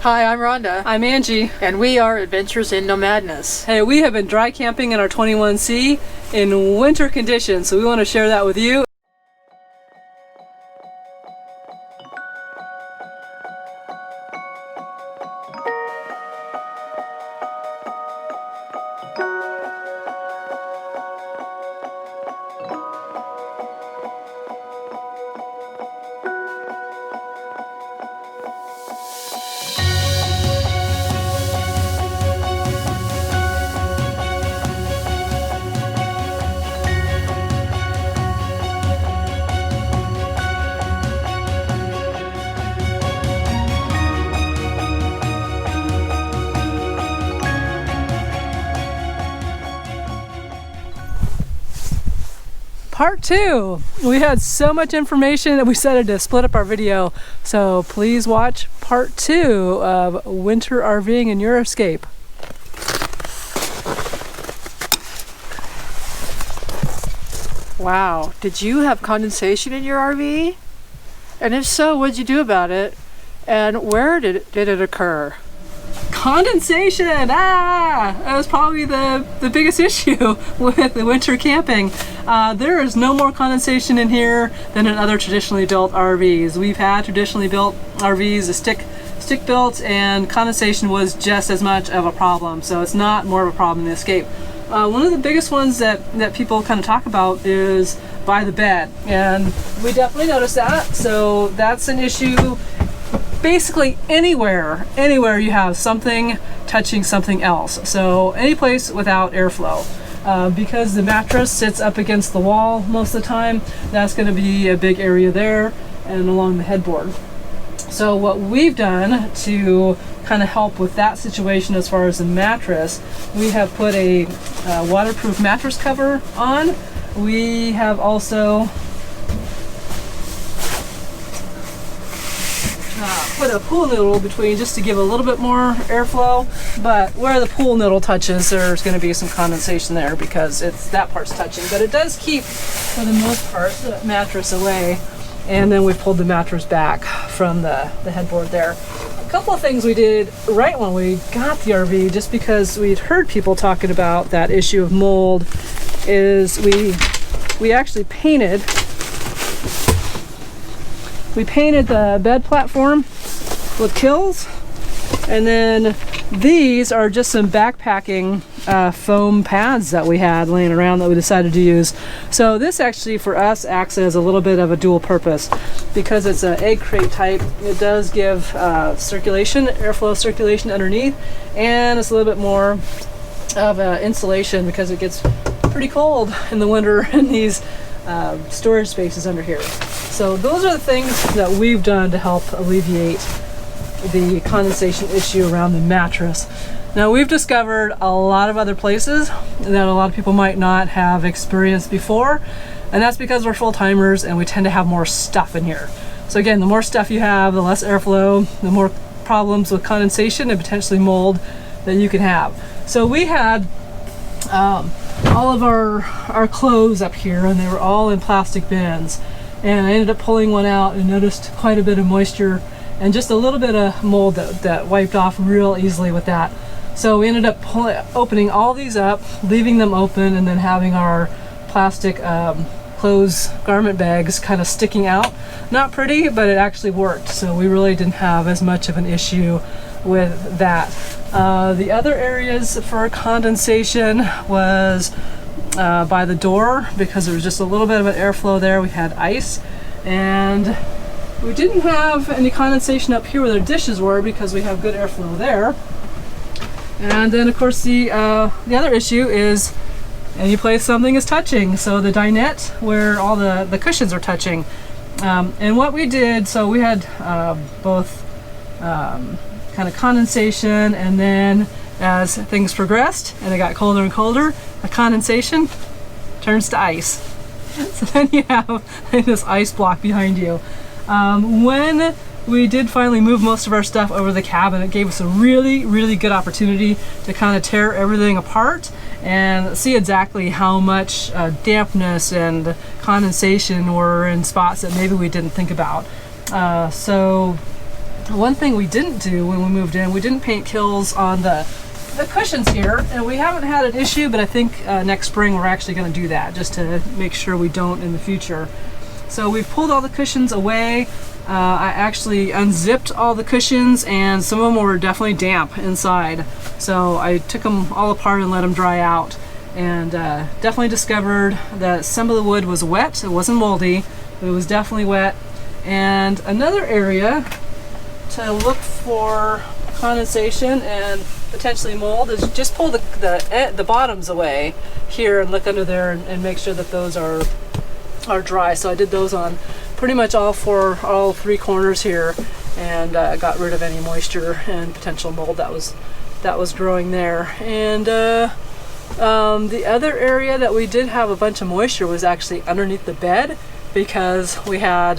Hi, I'm Rhonda. I'm Angie. And we are Adventures in Nomadness. Hey, we have been dry camping in our 21C in winter conditions, so we want to share that with you. Part 2. We had so much information that we decided to split up our video. So please watch part 2 of winter RVing in your escape. Wow, did you have condensation in your RV? And if so, what did you do about it? And where did it occur? Condensation! That was probably the biggest issue with the winter camping. There is no more condensation in here than in other traditionally built RVs. We've had traditionally built RVs, stick built, and condensation was just as much of a problem. So it's not more of a problem in the escape. One of the biggest ones that people kind of talk about is by the bed, and we definitely noticed that. So that's an issue. Basically anywhere you have something touching something else. So any place without airflow. Because the mattress sits up against the wall most of the time, that's going to be a big area there and along the headboard. So what we've done to kind of help with that situation as far as the mattress, we have put a waterproof mattress cover on. We have also put a pool noodle between just to give a little bit more airflow, but where the pool noodle touches, there's going to be some condensation there because that part's touching, but it does keep, for the most part, the mattress away. And then we pulled the mattress back from the headboard there. A couple of things we did right when we got the RV, just because we'd heard people talking about that issue of mold, is we actually painted the bed platform with Kills, and then these are just some backpacking foam pads that we had laying around that we decided to use. So this actually for us acts as a little bit of a dual purpose because it's an egg crate type. It does give airflow circulation underneath, and it's a little bit more of insulation because it gets pretty cold in the winter in these storage spaces under here. So those are the things that we've done to help alleviate the condensation issue around the mattress. Now we've discovered a lot of other places that a lot of people might not have experienced before, and that's because we're full-timers and we tend to have more stuff in here. So again, the more stuff you have, the less airflow, the more problems with condensation and potentially mold that you can have. So we had all of our clothes up here, and they were all in plastic bins, and I ended up pulling one out and noticed quite a bit of moisture and just a little bit of mold that wiped off real easily with that. So we ended up opening all these up, leaving them open, and then having our plastic clothes garment bags kind of sticking out. Not pretty, but it actually worked. So we really didn't have as much of an issue with that. The other areas for condensation was by the door, because there was just a little bit of an airflow there. We had ice, and we didn't have any condensation up here where the dishes were because we have good airflow there. And then of course the other issue is any place something is touching. So the dinette where all the cushions are touching. And what we did, so we had both kind of condensation, and then as things progressed and it got colder and colder, the condensation turns to ice. So then you have this ice block behind you. When we did finally move most of our stuff over the cabin, it gave us a really, really good opportunity to kind of tear everything apart and see exactly how much dampness and condensation were in spots that maybe we didn't think about. So one thing we didn't do when we moved in, we didn't paint kills on the cushions here, and we haven't had an issue, but I think next spring we're actually going to do that just to make sure we don't in the future. So we've pulled all the cushions away. I actually unzipped all the cushions, and some of them were definitely damp inside. So I took them all apart and let them dry out, and definitely discovered that some of the wood was wet. It wasn't moldy, but it was definitely wet. And another area to look for condensation and potentially mold is just pull the bottoms away here and look under there and make sure that those are dry. So I did those on pretty much all three corners here, and got rid of any moisture and potential mold that was growing there. And the other area that we did have a bunch of moisture was actually underneath the bed, because we had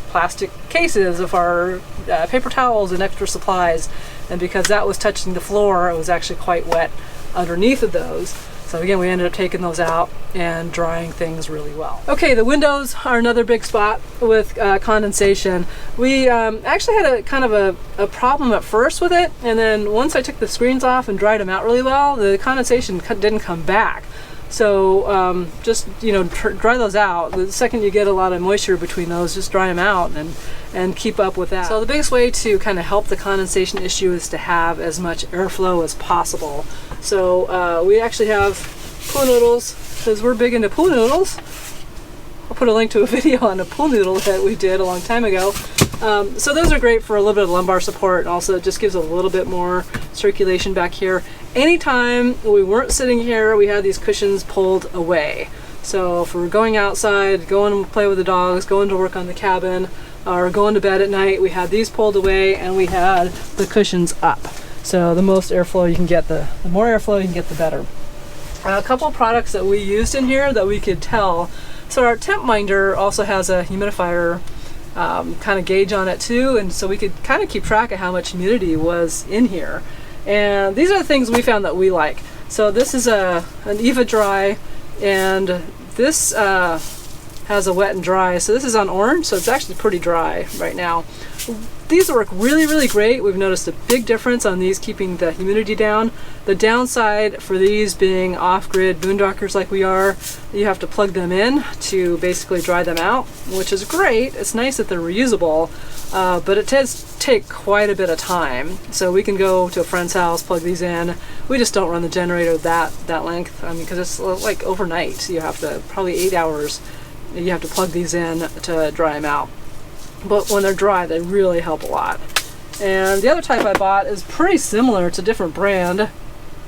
plastic cases of our paper towels and extra supplies, and because that was touching the floor, it was actually quite wet underneath of those. So again, we ended up taking those out and drying things really well. Okay, the windows are another big spot with condensation. We actually had a kind of a problem at first with it, and then once I took the screens off and dried them out really well, the condensation didn't come back. So just, you know, dry those out. The second you get a lot of moisture between those, just dry them out and keep up with that. So the biggest way to kind of help the condensation issue is to have as much airflow as possible. So we actually have pool noodles, because we're big into pool noodles. I'll put a link to a video on a pool noodle that we did a long time ago. So those are great for a little bit of lumbar support, and also it just gives a little bit more circulation back here. Anytime we weren't sitting here, we had these cushions pulled away. So if we're going outside, going to play with the dogs, going to work on the cabin, or going to bed at night, we had these pulled away and we had the cushions up. So the most airflow you can get, the more airflow you can get, the better. A couple of products that we used in here that we could tell. So our temp minder also has a humidifier kind of gauge on it too, and so we could kind of keep track of how much humidity was in here. And these are the things we found that we like. So this is an EVA dry, and this has a wet and dry. So this is on orange, so it's actually pretty dry right now. These work really, really great. We've noticed a big difference on these keeping the humidity down. The downside for these being off-grid boondockers like we are, you have to plug them in to basically dry them out, which is great. It's nice that they're reusable, but it does take quite a bit of time. So we can go to a friend's house, plug these in. We just don't run the generator that length. I mean, because it's like overnight. You have to, probably 8 hours, you have to plug these in to dry them out. But when they're dry, they really help a lot. And the other type I bought is pretty similar. It's a different brand,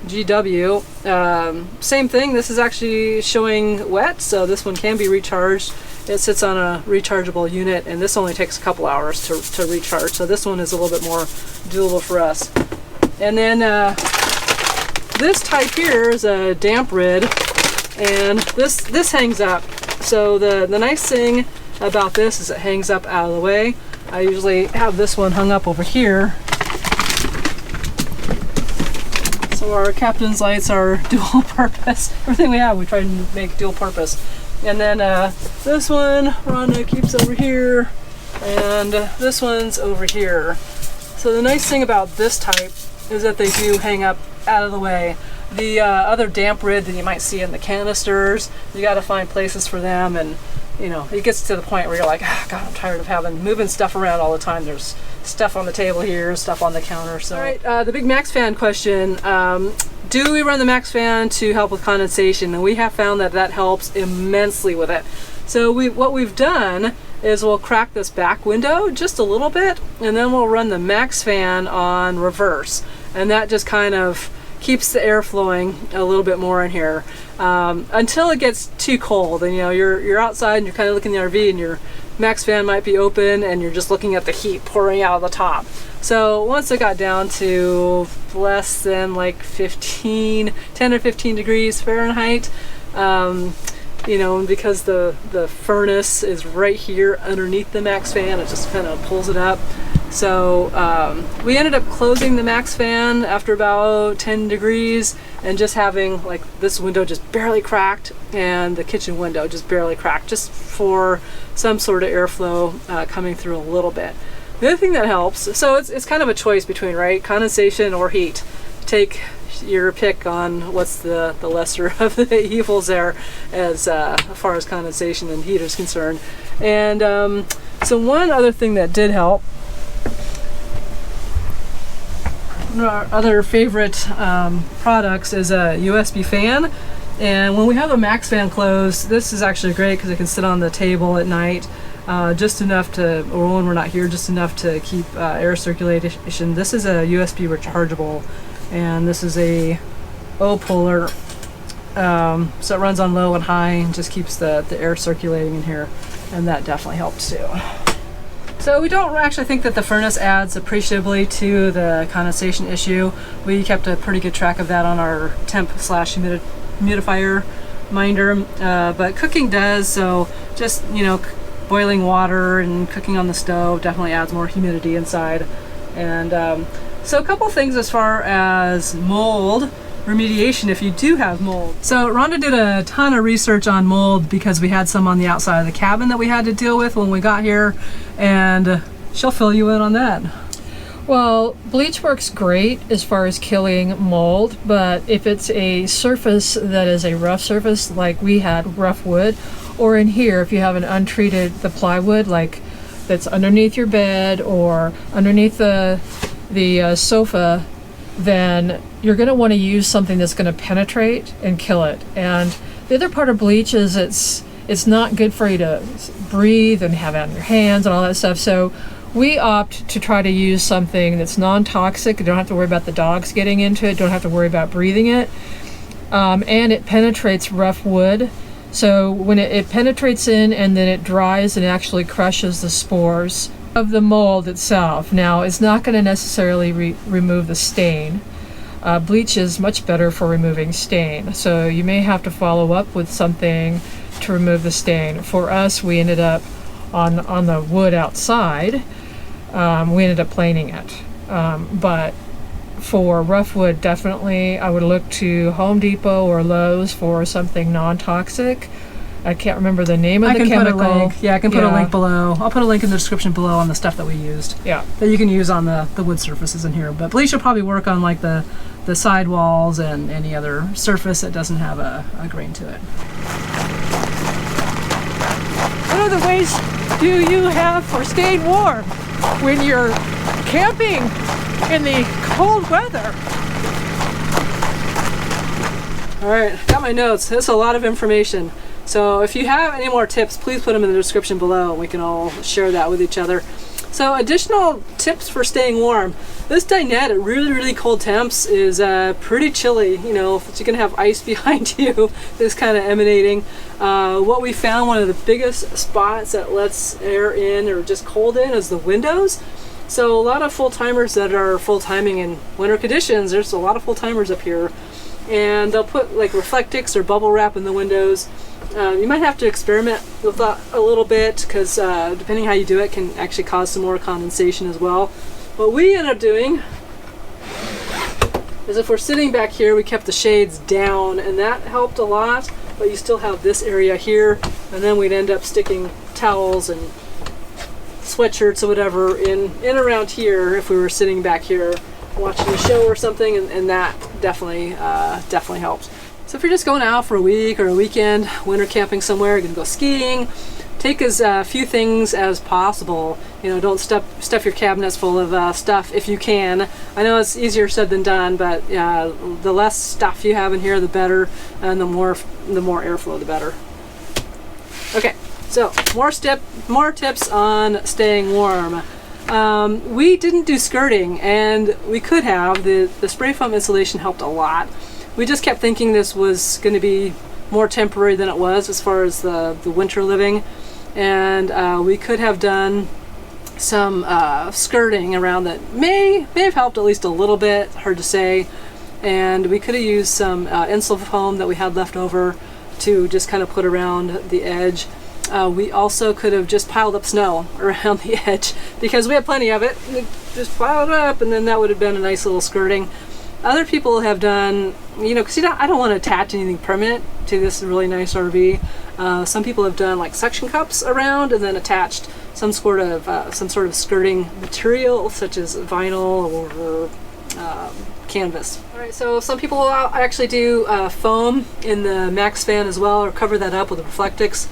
GW. Same thing. This is actually showing wet, so this one can be recharged. It sits on a rechargeable unit, and this only takes a couple hours to recharge. So this one is a little bit more doable for us. And then this type here is a damp rid, and this hangs up. So the nice thing about this is it hangs up out of the way. I usually have this one hung up over here. So our captain's lights are dual purpose. Everything we have, we try to make dual purpose. And then this one, Rhonda keeps over here, and this one's over here. So the nice thing about this type is that they do hang up out of the way. The other damp rid that you might see in the canisters, you got to find places for them, and you know, it gets to the point where you're like, oh, God, I'm tired of moving stuff around all the time. There's stuff on the table here, stuff on the counter. So, all right, the big max fan question. Do we run the max fan to help with condensation? And we have found that helps immensely with it. So what we've done is we'll crack this back window just a little bit, and then we'll run the max fan on reverse. And that just kind of keeps the air flowing a little bit more in here until it gets too cold, and you know you're outside and you're kind of looking at the RV and your max fan might be open and you're just looking at the heat pouring out of the top. So once it got down to less than like 10 or 15 degrees Fahrenheit, you know, because the furnace is right here underneath the max fan, it just kind of pulls it up. So we ended up closing the max fan after about 10 degrees and just having like this window just barely cracked and the kitchen window just barely cracked, just for some sort of airflow coming through a little bit. The other thing that helps, so it's kind of a choice between, right, condensation or heat. Take your pick on what's the lesser of the evils there as far as condensation and heat is concerned. And so one other thing that did help, one of our other favorite products is a USB fan. And when we have a max fan closed, this is actually great because it can sit on the table at night, just enough to, or when we're not here, just enough to keep air circulation. This is a USB rechargeable, and this is a O-polar, so it runs on low and high and just keeps the air circulating in here, and that definitely helps too. So we don't actually think that the furnace adds appreciably to the condensation issue. We kept a pretty good track of that on our temp/humidifier minder, but cooking does, so just, you know, boiling water and cooking on the stove definitely adds more humidity inside. And so a couple things as far as mold remediation if you do have mold. So Rhonda did a ton of research on mold because we had some on the outside of the cabin that we had to deal with when we got here, and she'll fill you in on that. Well, bleach works great as far as killing mold, but if it's a surface that is a rough surface, like we had rough wood, or in here, if you have an untreated, the plywood, like that's underneath your bed or underneath the sofa, then you're going to want to use something that's going to penetrate and kill it. And the other part of bleach is it's not good for you to breathe and have it on your hands and all that stuff. So we opt to try to use something that's non-toxic. You don't have to worry about the dogs getting into it. Don't have to worry about breathing it. And it penetrates rough wood. So when it penetrates in and then it dries and actually crushes the spores of the mold itself. Now, it's not going to necessarily remove the stain. Bleach is much better for removing stain. So you may have to follow up with something to remove the stain. For us, we ended up on the wood outside, we ended up planing it. But for rough wood, definitely I would look to Home Depot or Lowe's for something non-toxic. I can't remember the name of the chemical. Put a link. Yeah, I can put a link below. I'll put a link in the description below on the stuff that we used. Yeah. That you can use on the wood surfaces in here. But bleach will probably work on like the side walls and any other surface that doesn't have a grain to it. What other ways do you have for staying warm when you're camping in the cold weather? All right, got my notes. That's a lot of information. So if you have any more tips, please put them in the description below and we can all share that with each other. So additional tips for staying warm. This dinette at really, really cold temps is pretty chilly. You know, if you're gonna have ice behind you, this kind of emanating. What we found, one of the biggest spots that lets air in or just cold in is the windows. So a lot of full-timers that are full-timing in winter conditions, there's a lot of full-timers up here, and they'll put like Reflectix or bubble wrap in the windows. You might have to experiment with that a little bit because depending how you do it can actually cause some more condensation as well. What we end up doing is if we're sitting back here, we kept the shades down and that helped a lot, but you still have this area here, and then we'd end up sticking towels and sweatshirts or whatever in around here if we were sitting back here watching a show or something, and that definitely helped. So if you're just going out for a week or a weekend, winter camping somewhere, you're gonna go skiing, take as few things as possible. You know, don't stuff your cabinets full of stuff if you can. I know it's easier said than done, but the less stuff you have in here, the better, and the more airflow, the better. Okay, so more tips on staying warm. We didn't do skirting, and we could have. The spray foam insulation helped a lot. We just kept thinking this was going to be more temporary than it was as far as the winter living, and we could have done some skirting around that may have helped at least a little bit, hard to say, and we could have used some insul foam that we had left over to just kind of put around the edge. We also could have just piled up snow around the edge because we had plenty of it. Just piled it up, and then that would have been a nice little skirting. Other people have done, you know, because I don't want to attach anything permanent to this really nice RV. Some people have done like suction cups around and then attached some sort of skirting material, such as vinyl or canvas. All right, so some people actually do foam in the max fan as well, or cover that up with Reflectix.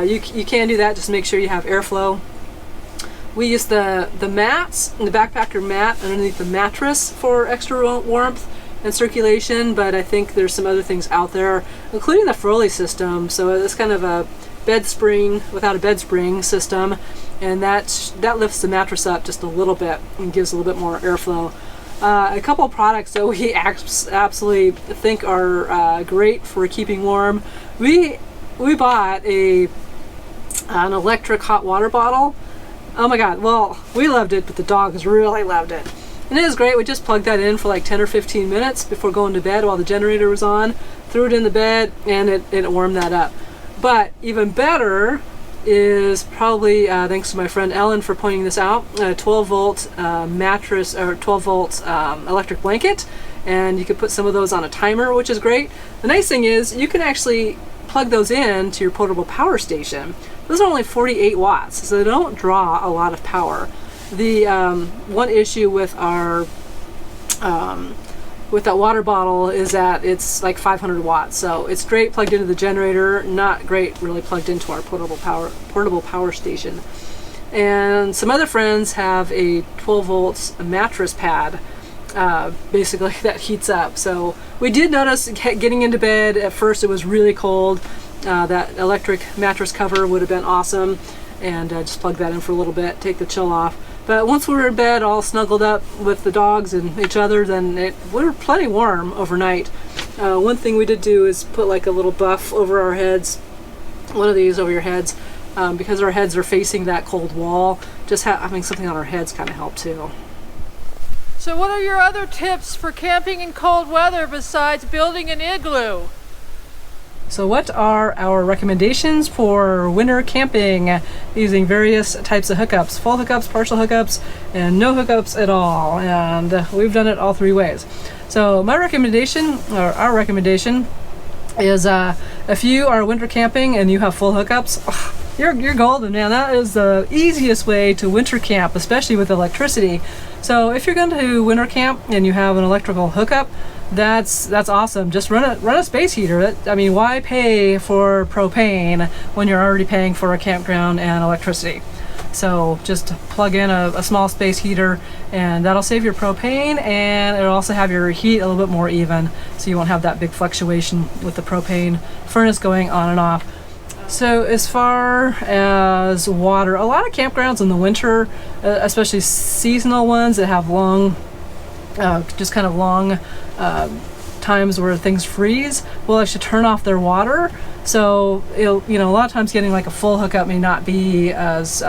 You can do that, just make sure you have airflow. We use the mats, the backpacker mat underneath the mattress for extra warmth and circulation, but I think there's some other things out there, including the Froley system. So it's kind of a bed spring without a bed spring system, and that lifts the mattress up just a little bit and gives a little bit more airflow. A couple of products that we absolutely think are great for keeping warm. We bought an electric hot water bottle. Oh my god, well, we loved it, but the dogs really loved it. And it was great. We just plugged that in for like 10 or 15 minutes before going to bed while the generator was on, threw it in the bed, and it warmed that up. But even better is probably, thanks to my friend Ellen for pointing this out, a 12-volt mattress, or 12-volt electric blanket, and you could put some of those on a timer, which is great. The nice thing is you can actually plug those in to your portable power station. Those are only 48 watts, so they don't draw a lot of power. The one issue with our with that water bottle is that it's like 500 watts, so it's great plugged into the generator, not great really plugged into our portable power station. And some other friends have a 12 volts mattress pad, basically, that heats up. So we did notice getting into bed at first it was really cold. That electric mattress cover would have been awesome, and just plug that in for a little bit, take the chill off. But once we were in bed all snuggled up with the dogs and each other, then we were plenty warm overnight. One thing we did do is put like a little buff over our heads, one of these over your heads, because our heads are facing that cold wall. Just having something on our heads kind of helped too. So what are your other tips for camping in cold weather besides building an igloo? So what are our recommendations for winter camping using various types of hookups? Full hookups, partial hookups, and no hookups at all. And we've done it all three ways. So my recommendation, or our recommendation, is if you are winter camping and you have full hookups, you're golden, man. That is the easiest way to winter camp, especially with electricity. So if you're going to winter camp and you have an electrical hookup, that's awesome. Just run a space heater. I mean, why pay for propane when you're already paying for a campground and electricity? So just plug in a small space heater, and that'll save your propane, and it'll also have your heat a little bit more even, so you won't have that big fluctuation with the propane furnace going on and off. So as far as water, a lot of campgrounds in the winter, especially seasonal ones that have long, just kind of long times where things freeze, will actually turn off their water. So a lot of times getting like a full hookup may not be as,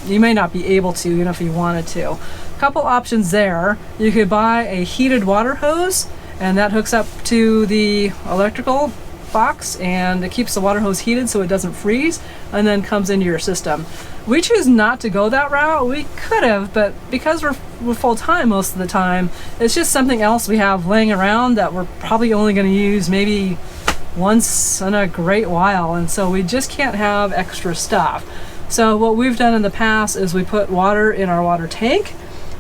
you may not be able to, if you wanted to. A couple options there. You could buy a heated water hose, and that hooks up to the electrical box, and it keeps the water hose heated so it doesn't freeze, and then comes into your system. We choose not to go that route. We could have, but because we're full time most of the time, it's just something else we have laying around that we're probably only going to use maybe once in a great while, and so we just can't have extra stuff. So what we've done in the past is we put water in our water tank,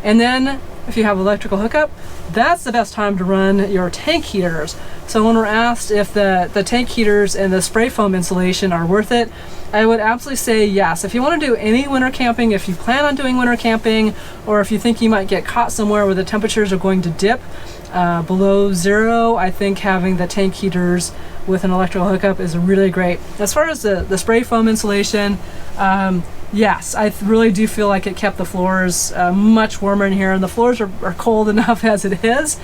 and then if you have electrical hookup, that's the best time to run your tank heaters. So when we're asked if the tank heaters and the spray foam insulation are worth it, I would absolutely say yes. If you want to do any winter camping, if you plan on doing winter camping, or if you think you might get caught somewhere where the temperatures are going to dip below zero, I think having the tank heaters with an electrical hookup is really great. As far as the spray foam insulation, yes, I really do feel like it kept the floors much warmer in here, and the floors are cold enough as it is.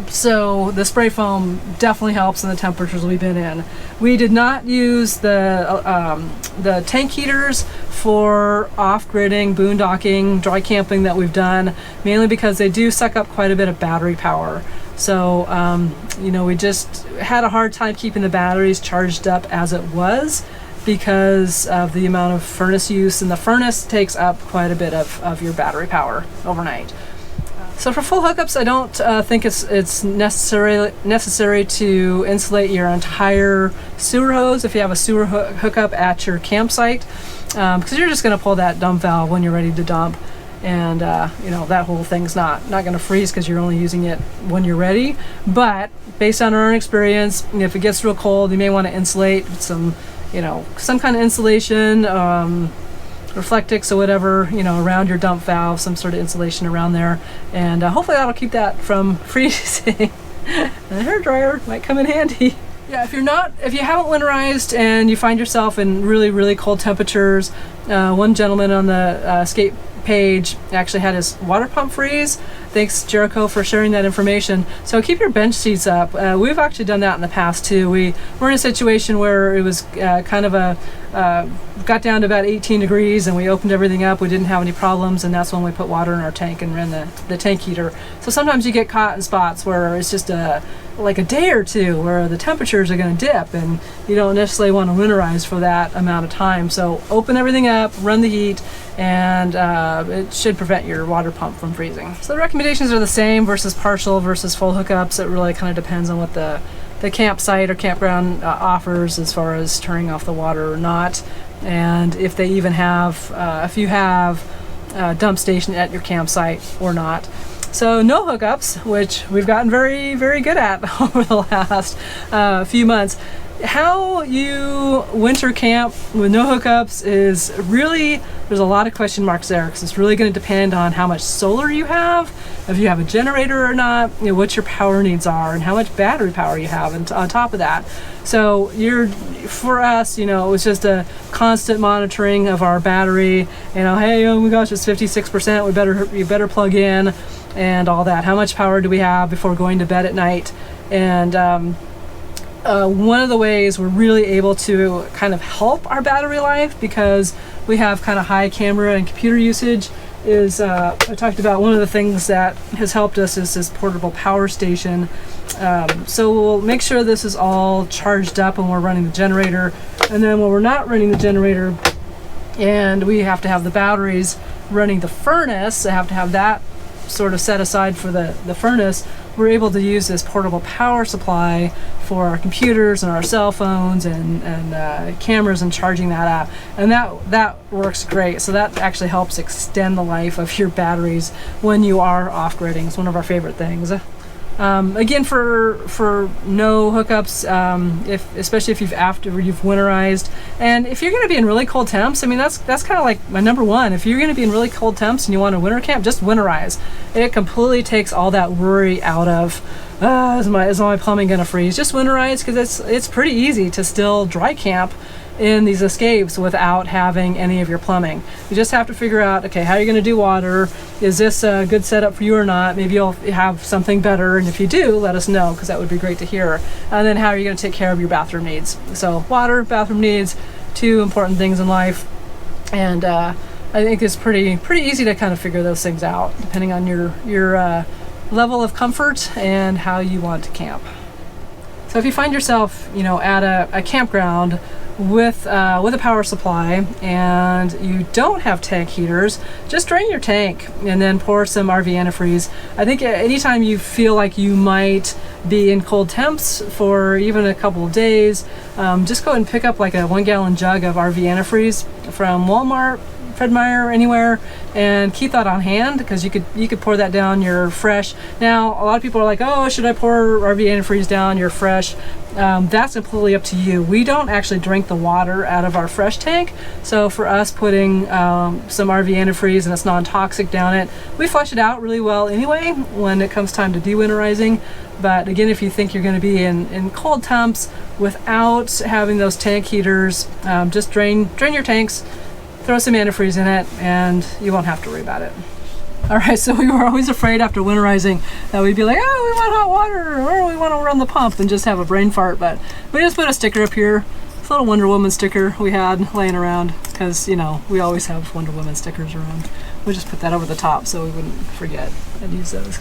So the spray foam definitely helps in the temperatures we've been in. We did not use the tank heaters for off-gridding, boondocking, dry camping that we've done, mainly because they do suck up quite a bit of battery power. So, we just had a hard time keeping the batteries charged up as it was, because of the amount of furnace use, and the furnace takes up quite a bit of your battery power overnight. So for full hookups, I don't think it's necessary to insulate your entire sewer hose if you have a sewer hookup at your campsite, because you're just going to pull that dump valve when you're ready to dump, and that whole thing's not going to freeze because you're only using it when you're ready. But based on our own experience, if it gets real cold, you may want to insulate with some kind of insulation. Reflectix or whatever, around your dump valve, some sort of insulation around there, and hopefully that'll keep that from freezing. And a hairdryer might come in handy. Yeah, if you haven't winterized and you find yourself in really, really cold temperatures, one gentleman on the Escape page actually had his water pump freeze. Thanks, Jericho, for sharing that information. So keep your bench seats up. We've actually done that in the past too. We were in a situation where it was got down to about 18 degrees and we opened everything up. We didn't have any problems, and that's when we put water in our tank and ran the tank heater. So sometimes you get caught in spots where it's just like a day or two where the temperatures are going to dip and you don't necessarily want to winterize for that amount of time. So open everything up, run the heat, and it should prevent your water pump from freezing. So the recommendations are the same versus partial versus full hookups. It really kind of depends on what the campsite or campground offers as far as turning off the water or not, and if they even have, if you have a dump station at your campsite or not. So no hookups, which we've gotten very, very good at over the last few months. How you winter camp with no hookups is really, there's a lot of question marks there, because it's really going to depend on how much solar you have, if you have a generator or not, what your power needs are, and how much battery power you have, and on top of that. So for us, it was just a constant monitoring of our battery. Hey, oh my gosh, it's 56%. You better plug in, and all that. How much power do we have before going to bed at night? And one of the ways we're really able to kind of help our battery life, because we have kind of high camera and computer usage, is I talked about one of the things that has helped us is this portable power station. So we'll make sure this is all charged up when we're running the generator, and then when we're not running the generator and we have to have the batteries running the furnace, I have to have that sort of set aside for the furnace, we're able to use this portable power supply for our computers and our cell phones and cameras, and charging that up, and that works great. So that actually helps extend the life of your batteries when you are off-gridding. It's one of our favorite things. Again, for no hookups, especially if you've winterized, and if you're going to be in really cold temps, that's kind of like my number one. If you're going to be in really cold temps and you want to winter camp, just winterize. It completely takes all that worry out of is my plumbing going to freeze? Just winterize, because it's pretty easy to still dry camp in these escapes without having any of your plumbing. You just have to figure out, okay, how you're going to do water. Is this a good setup for you or not? Maybe you'll have something better, and if you do, let us know, because that would be great to hear. And then how are you going to take care of your bathroom needs? So water, bathroom needs, two important things in life, and I think it's pretty easy to kind of figure those things out depending on your level of comfort and how you want to camp. So if you find yourself, at a campground with a power supply and you don't have tank heaters, just drain your tank and then pour some RV antifreeze. I think anytime you feel like you might be in cold temps for even a couple of days, just go and pick up like a 1 gallon jug of RV antifreeze from Walmart, Fred Meyer, anywhere, and keep that on hand, because you could pour that down your fresh. Now, a lot of people are like, oh, should I pour RV antifreeze down your fresh? That's completely up to you. We don't actually drink the water out of our fresh tank, so for us, putting some RV antifreeze and it's non-toxic down it, we flush it out really well anyway when it comes time to dewinterizing. But again, if you think you're going to be in cold temps without having those tank heaters, just drain your tanks, throw some antifreeze in it, and you won't have to worry about it. All right, so we were always afraid after winterizing that we'd be like, oh, we want hot water, or we want to run the pump, and just have a brain fart. But we just put a sticker up here, this little Wonder Woman sticker we had laying around, because, we always have Wonder Woman stickers around. We just put that over the top so we wouldn't forget and use those.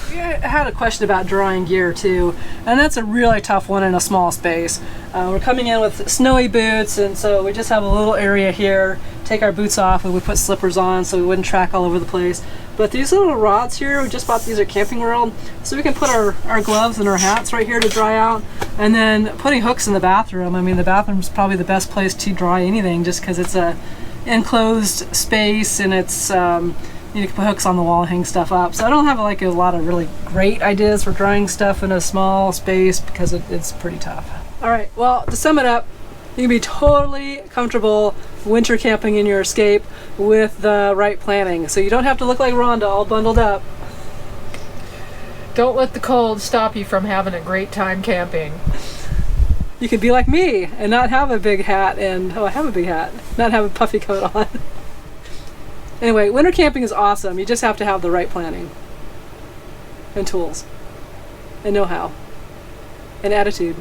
I had a question about drying gear too, and that's a really tough one in a small space. We're coming in with snowy boots, and so we just have a little area here. Take our boots off and we put slippers on so we wouldn't track all over the place. But these little rods here, we just bought these at Camping World, so we can put our gloves and our hats right here to dry out. And then putting hooks in the bathroom. I mean, the bathroom's probably the best place to dry anything, just because it's a enclosed space, and it's you can put hooks on the wall and hang stuff up. So I don't have like a lot of really great ideas for drying stuff in a small space because it's pretty tough. All right, well, to sum it up, you can be totally comfortable winter camping in your Escape with the right planning. So you don't have to look like Rhonda all bundled up. Don't let the cold stop you from having a great time camping. You could be like me and not have a big hat and, oh, I have a big hat, not have a puffy coat on. Anyway, winter camping is awesome. You just have to have the right planning and tools and know-how and attitude.